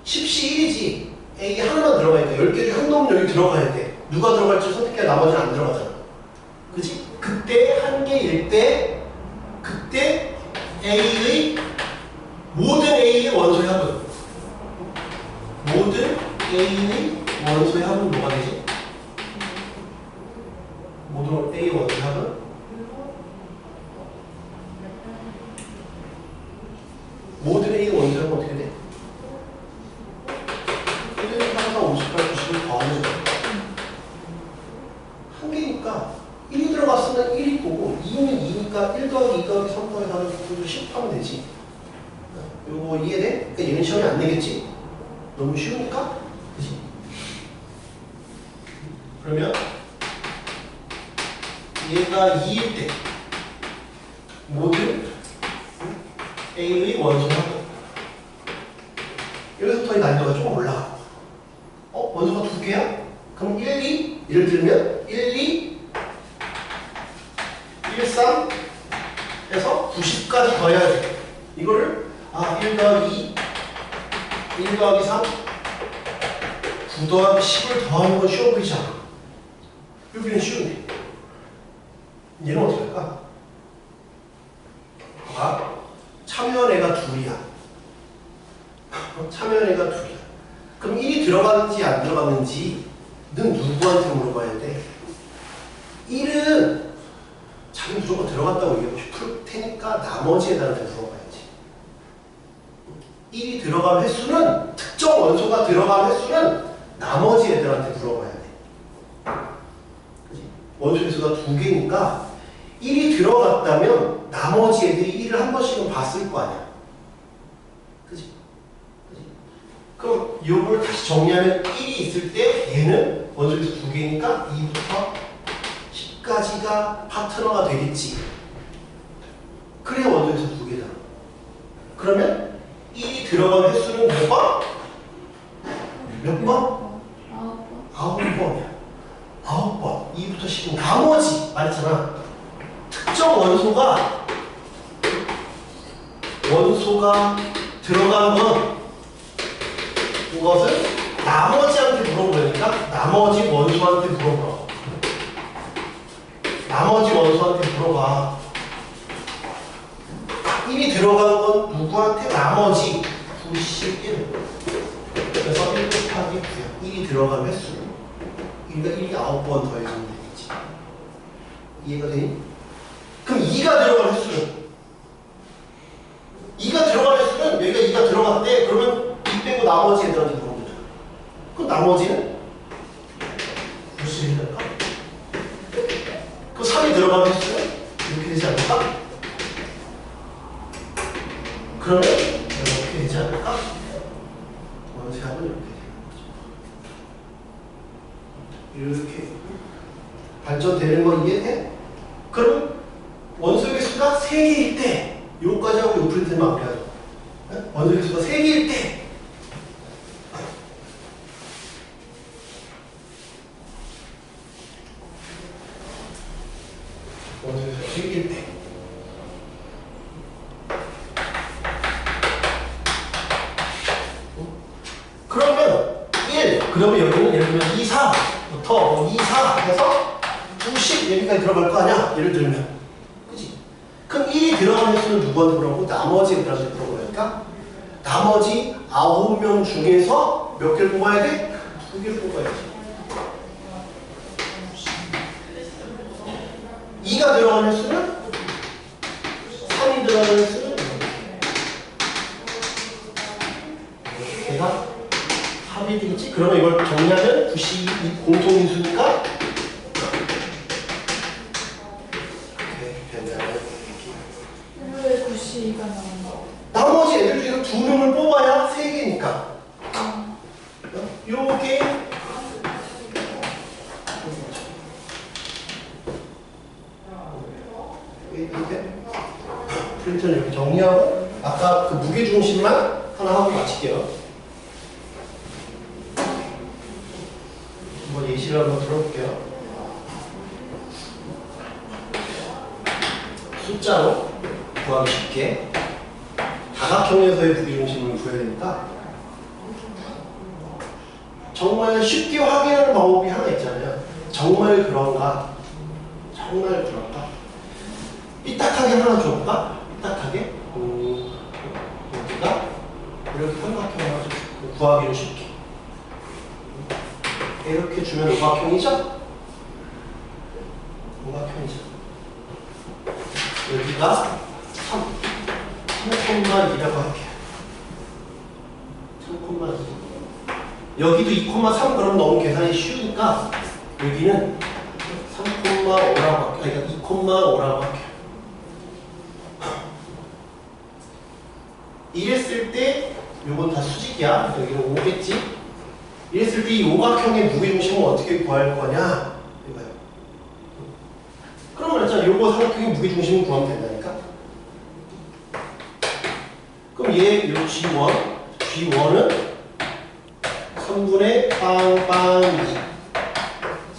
10시 1이지. A 하나만 들어가야 돼. 10개 중에 한 놈은 여기 들어가야 돼. 누가 들어갈지 선택해야 나머지는 안 들어가잖아. 그치? 그때 한 개일 때 그때 모든 A의 원소의 합은 모든 A의 원소의 합은 뭐가 되지? 모든 A의 원소의 합은 모든 A의 원소의 합은 어떻게 돼? 1, 3, 4, 5, 18, 90을 더하는 거야. 한 개니까 1이 들어갔으면 1이 거고 2는 2니까 1 더하기 2 더하기 3 더하기 4 더하기 10 하면 되지. 이거 이해돼? 그러니까 얘는 시험에 안 내겠지? 너무 쉬우니까? 그치? 그러면 얘가 2일 때 모든 A의 원소합은 여기서부터 이 난이도가 조금 올라가. 원소가 두 개야? 그럼 1, 2 예를 들면 1, 2 1, 3 해서 90까지 더해야 돼. 이거를 1 더하기 2 1 더하기 3 9 더하기 10을 더하는 건 쉬워 보이지 않아? 여기는 쉬운데 얘는 어떻게 할까? 참여한 애가 둘이야. 참여한 애가 둘이야. 그럼 1이 들어갔는지 안 들어갔는지는 누구한테 물어봐야 돼? 1은 자기 무조건 들어갔다고 얘기하고 싶을 테니까 나머지 애들한테 물어봐야지. 1이 들어간 횟수는 특정 원소가 들어간 횟수는 나머지 애들한테 물어봐야 돼. 그치? 원소 횟수가 두 개니까 1이 들어갔다면 나머지 애들이 1을 한 번씩은 봤을 거 아니야. 그지? 그럼 이걸 다시 정리하면 1이 있을 때 얘는 원소에서 2개니까 2부터 10까지가 파트너가 되겠지. 그래 원소에서 2개잖아. 그러면 1이 들어간 횟수는 몇 번? 몇 번? 9번이야. 9번. 2부터 10은 나머지 말했잖아. 특정 원소가 들어간 건 그것을 나머지한테 물어보니까 나머지 원소한테 물어봐. 나머지 원소한테 물어봐. 1이 들어간 건 누구한테? 나머지 91. 그래서 1 곱하기 9야. 1이 들어간 횟수. 그러니까 1이 9번 더해주면 되겠지. 이해가 되니? 그럼 2가 들어간 횟수는? 2가 들어간 횟수는 여기가 2가 들어갔대. 그러면 2 빼고 나머지 애들한테 물어보면 되잖아. 그럼 나머지는? 91일까? 그럼 3이 들어간 횟수는? 이렇게 되지 않을까? 그러면 이렇게 되지 않을까? 원소합은 이렇게 되는 거죠. 이렇게 발전되는 거 이해돼? 그럼 원소의 수가 3개일 때 요거까지 하고 요 프린트 마무리하죠. 원소의 수가 3개일 때 원소의 수가 3개일 때 그러면 여기는 예를 들면 2, 4부터 2, 4 해서 90 여기까지 들어갈 거 아니야? 예를 들면. 그치? 그럼 1이 들어간 횟수는 누구한테 물어보고 나머지 애들한테 물어보니까 나머지 9명 중에서 몇 개를 뽑아야 돼? 2개를 뽑아야지. 2가 들어간 횟수는 3이 들어간 횟수는 내가 합이 되겠지? 그러면 이걸 정리하면 92 공통인수니까 왜 92가 나온다? 나머지 애들 중에서 2명을 뽑아야 3개니까 요게 프린터는 이렇게 정리하고 아까 그 무게중심만 하나 하고 마칠게요. 한번 예시를 한번 들어볼게요. 숫자로 구하기 쉽게 다각형에서의 무게중심을 구해야 되니까 정말 쉽게 확인하는 방법이 하나 있잖아요. 정말 그런가? 정말 그런가? 삐딱하게 하나 줘볼까? 삐딱하게 여기가 이렇게 삼각형 하나 줘. 구하기는 쉽게 이렇게 주면 오각형이죠? 오각형이죠. 여기가 3,2라고 할게요. 3,2. 여기도 2,3 그럼 너무 계산이 쉬우니까 여기는 3,5라고 할게요. 그러니까 2,5라고 할게요. 이랬을 때 요건 다 수직이야. 여기는 5겠지? 이랬을 때 이 오각형의 무게중심은 어떻게 구할 거냐? 이거예요. 그러면 일단 요거 삼각형의 무게중심을 구하면 된다니까? 그럼 얘 요 G1은 3분의 빵빵 2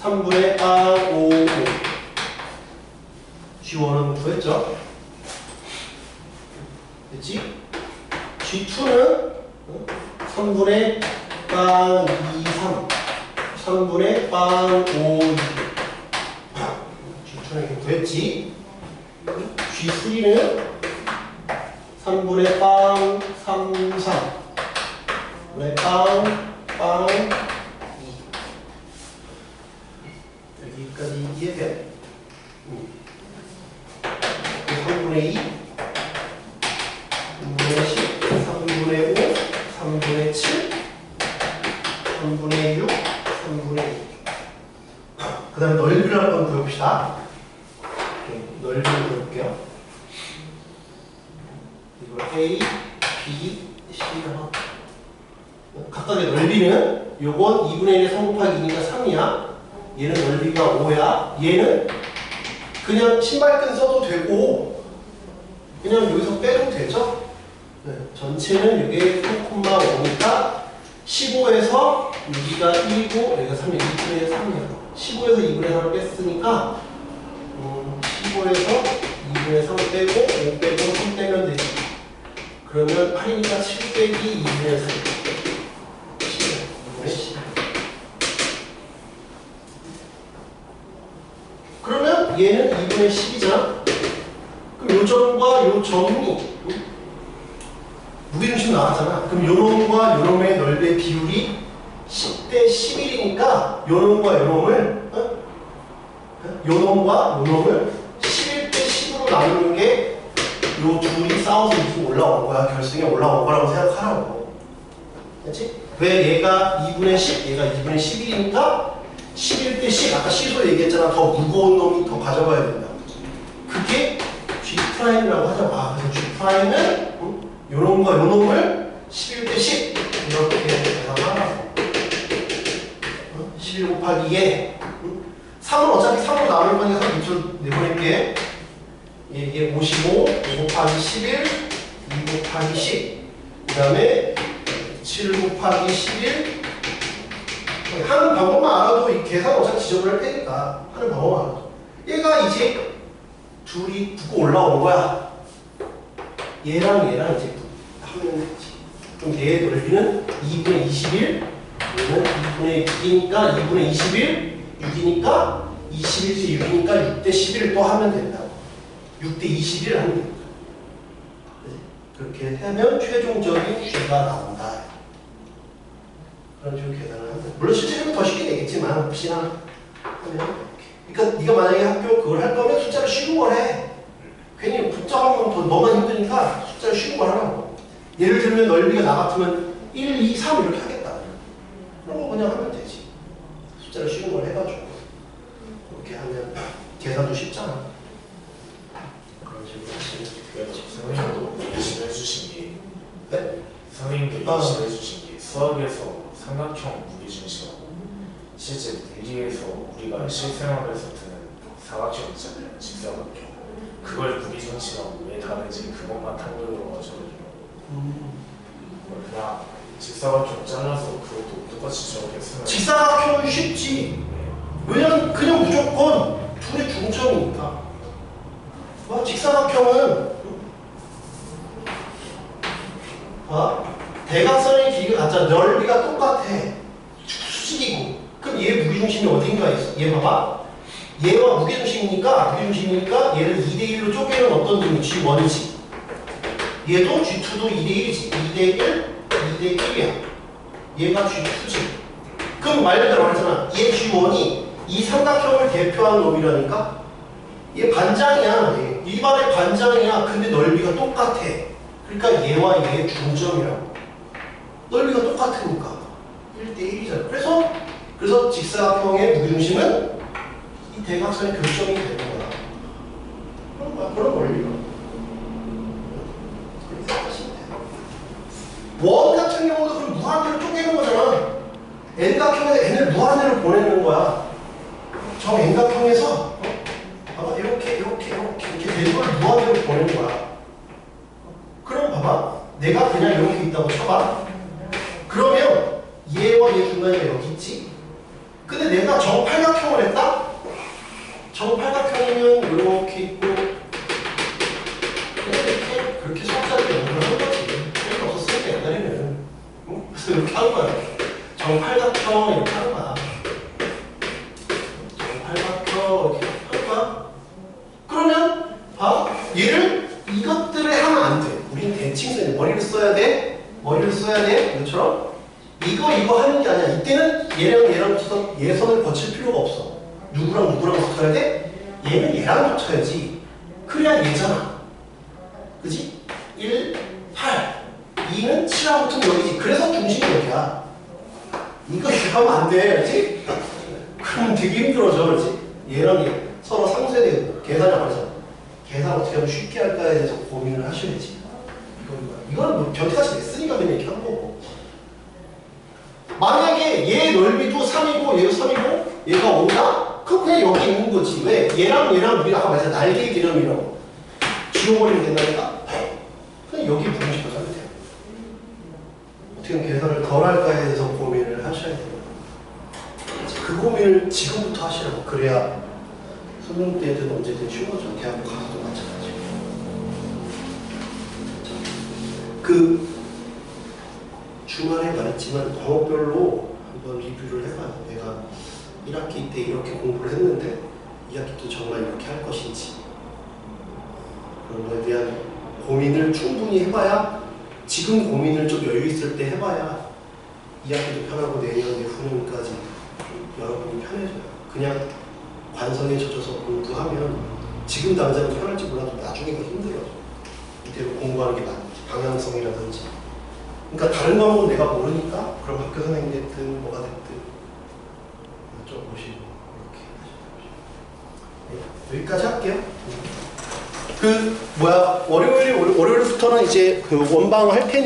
3분의 빵 5 5 G1은 구했죠? 됐지? G2는 3분의 빵 2, 3 3분의 빵 5, 2 G2는 이렇게 구했지? G3는 3분의 빵 3, 3 분의 빵 2 여기까지 이해돼? 3분의 2 3분의 10 3분의 5 3분의 7 3분의 6 3분의 2 그 다음에 넓이를 한번 구해봅시다. 넓이를 구해볼게요. 각각의 넓이는 요건 2분의 1의 3 곱하기 2니까 3이야. 얘는 넓이가 5야. 얘는 그냥 신발끈 써도 되고 그냥 여기서 빼도 되죠? 네, 전체는 이게 3,5니까 15에서 여기가 1이고 여기가 3이야. 2분의 3이야. 15에서 2분의 3을 뺐으니까 15에서 2분의 3을 빼고 5 빼고 3 빼면 되지. 그러면 8이니까 7 빼기 2분의 3. 2분의 10. 그러면 얘는 2분의 10이잖아. 그럼 요 점과 요 점이 무게중심 나왔잖아. 그럼 요놈과 요놈의 넓이의 비율이 10대 11이니까 요놈과 요놈을 요놈과 요놈을 11대 10으로 나누는 게 요 둘이 싸워서 이기고 올라온 거야. 결승에 올라온 거라고 생각하라고. 그렇지? 왜 얘가 2분의 10, 얘가 2분의 11이니까 11대 10, 아까 시소 얘기했잖아. 더 무거운 놈이 더 가져가야 된다. 그게 G'이라고 하죠. 그래서 G'는 요놈과 요놈을 11대 10 이렇게 계산하라고. 11 곱하기 2에 3은 어차피 3으로 나눌 거니까 3 밑으로 내보낼게. 이게 55, 5 곱하기 11, 2 곱하기 10. 그 다음에 7 곱하기 11. 하는 방법만 알아도 이 계산 어차피 지저분할 테니까 하는 방법만 알아도. 얘가 이제 둘이 붙고 올라온 거야. 얘랑 얘랑 이제 하면 되지. 그럼 얘의 넓이는 2분의 21, 얘는 2분의 6이니까 2분의 21, 6이니까 21대 6이니까 6대 11을 또 하면 된다고. 6대 21을 하면 됩니다. 그렇게 하면 최종적인 G가 나온다. 그런 식으로 계산을 하면 돼. 물론 실제로는 더 쉽게 되겠지만 혹시나 하면 그러니까 네가 만약에 학교 그걸 할 거면 숫자를 쉬운 걸 해. 괜히 복잡하면 더 너만 힘드니까 숫자를 쉬운 걸 하라고. 예를 들면 넓이가 나 같으면 1, 2, 3 이렇게 하겠다. 그런 거 그냥 하면 되지. 숫자를 쉬운 걸 해가지고 그렇게 하면 계산도 쉽잖아. 그런 식으로 하시면 그래서 선생님도 예시를 해주신 게 네? 선생님도 예시를 해주신 게 수학에서 삼각형 무게중심하고 실제 물리에서 우리가 실생활에서 드는 사각형 있잖아요. 직사각형. 그걸 무게중심하고 왜 다른지 그것만 탐구해가지고 그냥 직사각형 잘라서 그것도 똑같이 저렇게 직사각형은 쉽지. 왜냐면 그냥 무조건 둘의 중점이니까. 직사각형은 대각선의 길이가 같잖아. 넓이가 똑같아. 수직이고. 그럼 얘 무게중심이 어딘가에 있어. 얘 봐봐. 얘와 무게중심이니까 얘를 2대1로 쪼개는 어떤 놈이 G1이지. 얘도 G2도 2대1이지. 2대1, 2대1이야. 얘가 G2지. 그럼 말 그대로 말하잖아. 얘 G1이 이 삼각형을 대표하는 놈이라니까? 얘 반장이야. 얘. 일반의 반장이야. 근데 넓이가 똑같아. 그러니까 얘와 얘의 중점이라고. 넓이가 똑같으니까. 1대1이잖아. 그래서 직사각형의 무게중심은 이 대각선의 교점이 되는 거야. 그런 원리가. 그렇게 생각하시면 돼요. 원 같은 경우도 그럼 무한대로 쪼개는 거잖아. N각형에서 N을 무한대로 보내는 거야. 저 N각형에서 봐봐. 이렇게 된 걸 무한대로 보내는 거야. 그럼 봐봐. 내가 그냥 이렇게 있다고 쳐봐. 그러면 얘와 얘 중간에 여기 있지? 근데 내가 정팔각형을 했다? 정팔각형이면 이렇게 있고 그렇게 수학자들이 연구를 한 거지. 그런 거 없었으니까 옛날에는. 그래서 이렇게 하는 거야. 정팔각형 이렇게 하는 거야. 정팔각형 이렇게 하는 거야. 그러면 얘를 이것들을 하면 안 돼. 우린 대칭 써야 돼. 머리를 써야 돼. 이것처럼 이거 하는 게 아니야. 이때는 얘랑 붙어서 예선을 거칠 필요가 없어. 누구랑 붙어야 돼? 얘는 얘랑 붙어야지. 그래야 얘잖아. 그지? 1, 8. 2는 7하고 붙으면 여기지. 그래서 중심이 여기야. 이거 하면 안 돼. 그렇지? 그럼 되게 힘들어져. 그렇지? 얘랑 얘 서로 상쇄되고 계산이 안 하잖아. 계산 어떻게 하면 쉽게 할까에 대해서 고민을 하셔야지. 이거는 뭐 변태같이 냈으니까 그냥 이렇게 한 거고. 만약에 얘 넓이도 3이고 얘도 3이고 얘가 5다? 그럼 그냥 여기 있는 거지. 왜? 얘랑 우리 아까 말했던 날개 개념이라고 지워버리면 된다니까? 그냥 여기 분식도 하면 돼요. 어떻게 계산을 덜 할까에 대해서 고민을 하셔야 돼요. 그 고민을 지금부터 하시라고. 그래야 수능 때든 언제든 쉬운 거죠. 대학 가서도 마찬가지고. 그 주말에 말했지만 과목별로 한번 리뷰를 해봐요. 내가 1학기 때 이렇게 공부를 했는데 2학기 때 정말 이렇게 할 것인지 그런 거에 대한 고민을 충분히 해봐야 지금 고민을 좀 여유 있을 때 해봐야 2학기도 편하고 내년 내후년까지 여러분이 편해져요. 그냥 관성에 젖어서 공부하면 지금 당장은 편할지 몰라도 나중에가 힘들어져. 이대로 공부하는 게 맞지. 방향성이라든지. 그러니까 다른 과목은 내가 모르니까 그럼 학교 선생님 됐든 뭐가 됐든 좀 보시고 이렇게 하시면 네, 여기까지 할게요. 월요일부터는 이제 그 원방 할 테니까